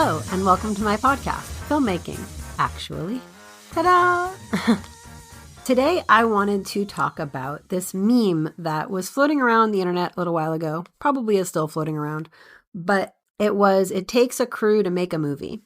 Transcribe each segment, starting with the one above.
Hello, and welcome to my podcast, Filmmaking Actually. Ta-da! Today, I wanted to talk about this meme that was floating around the internet a little while ago, probably is still floating around, but it takes a crew to make a movie.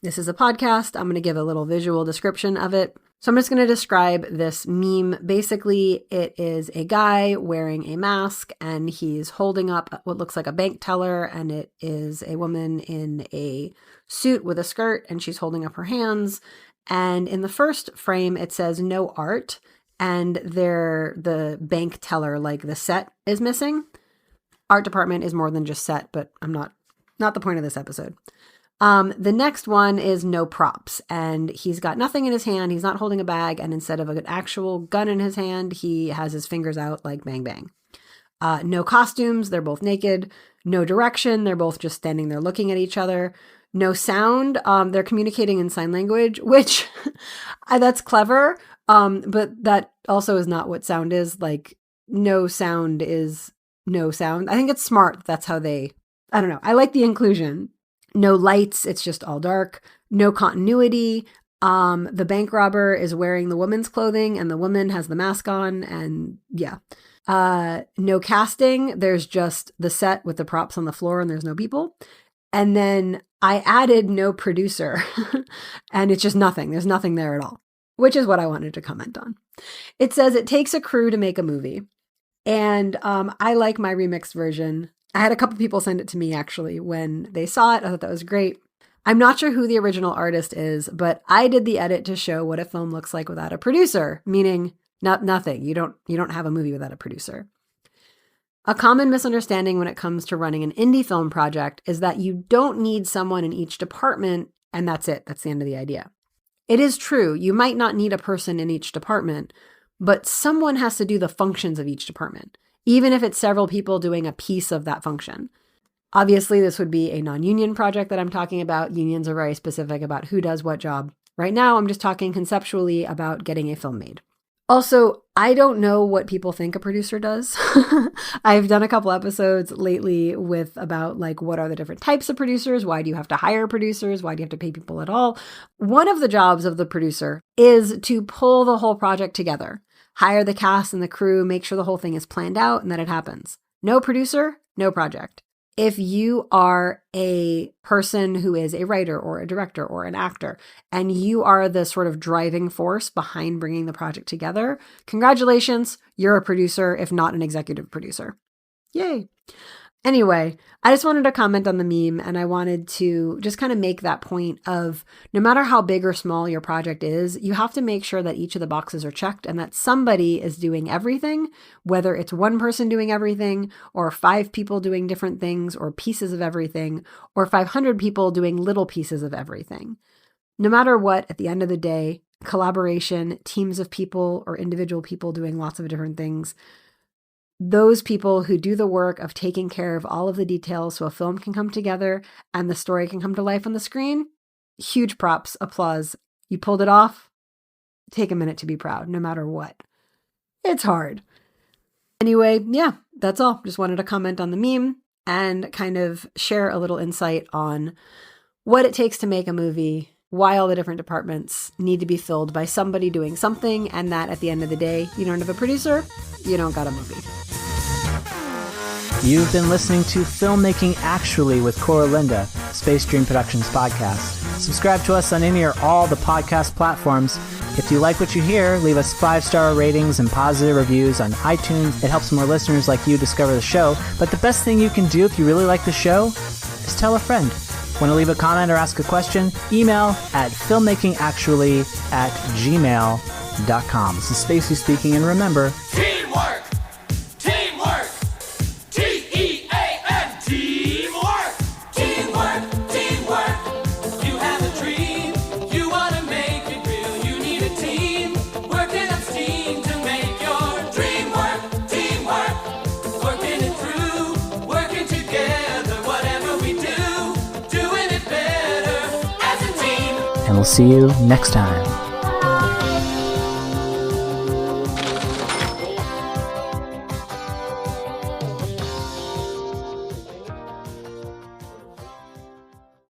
This is a podcast. I'm going to give a little visual description of it. So I'm just going to describe this meme. Basically, it is a guy wearing a mask and he's holding up what looks like a bank teller, and it is a woman in a suit with a skirt and she's holding up her hands. And in the first frame, it says no art, and the bank teller, like the set, is missing. Art department is more than just set, but I'm not the point of this episode. The next one is no props, and he's got nothing in his hand. He's not holding a bag, and instead of an actual gun in his hand, he has his fingers out like bang, bang. No costumes. They're both naked. No direction. They're both just standing there looking at each other. No sound. They're communicating in sign language, which that's clever. But that also is not what sound is. Like, no sound is no sound. I think it's smart. That's how I don't know. I like the inclusion. No lights. It's just all dark. No continuity. The bank robber is wearing the woman's clothing and the woman has the mask on, and yeah. No casting. There's just the set with the props on the floor and there's no people. And then I added no producer and it's just nothing. There's nothing there at all, which is what I wanted to comment on. It says it takes a crew to make a movie. And I like my remixed version. I had a couple people send it to me actually when they saw it. I thought that was great. I'm not sure who the original artist is, but I did the edit to show what a film looks like without a producer, meaning nothing. You don't have a movie without a producer. A common misunderstanding when it comes to running an indie film project is that you don't need someone in each department, and that's it. That's the end of the idea. It is true. You might not need a person in each department, but someone has to do the functions of each department, even if it's several people doing a piece of that function. Obviously, this would be a non-union project that I'm talking about. Unions are very specific about who does what job. Right now, I'm just talking conceptually about getting a film made. Also, I don't know what people think a producer does. I've done a couple episodes lately about like, what are the different types of producers? Why do you have to hire producers? Why do you have to pay people at all? One of the jobs of the producer is to pull the whole project together, hire the cast and the crew, make sure the whole thing is planned out and that it happens. No producer, no project. If you are a person who is a writer or a director or an actor, and you are the sort of driving force behind bringing the project together, congratulations, you're a producer, if not an executive producer. Yay. Anyway, I just wanted to comment on the meme, and I wanted to just kind of make that point of no matter how big or small your project is, you have to make sure that each of the boxes are checked and that somebody is doing everything, whether it's one person doing everything or 5 people doing different things or pieces of everything or 500 people doing little pieces of everything. No matter what, at the end of the day, collaboration, teams of people or individual people doing lots of different things, those people who do the work of taking care of all of the details so a film can come together and the story can come to life on the screen, huge props, applause. You pulled it off. Take a minute to be proud, no matter what. It's hard. Anyway, yeah, that's all. Just wanted to comment on the meme and kind of share a little insight on what it takes to make a movie, why all the different departments need to be filled by somebody doing something, and that at the end of the day, you don't have a producer, you don't got a movie. You've been listening to Filmmaking Actually with Koura Linda, Space Dream Productions podcast. Subscribe to us on any or all the podcast platforms. If you like what you hear, leave us 5-star ratings and positive reviews on iTunes. It helps more listeners like you discover the show. But the best thing you can do if you really like the show is tell a friend. Want to leave a comment or ask a question? Email at filmmakingactually@gmail.com. This is Spacey speaking, and remember, teamwork! Teamwork! T-E-A-M! Teamwork! Teamwork! Teamwork! You have a dream, you want to make it real, you need a team, working up steam to make your dream work. Teamwork! Working it through, working together, whatever we do, doing it better as a team. and we'll see you next time.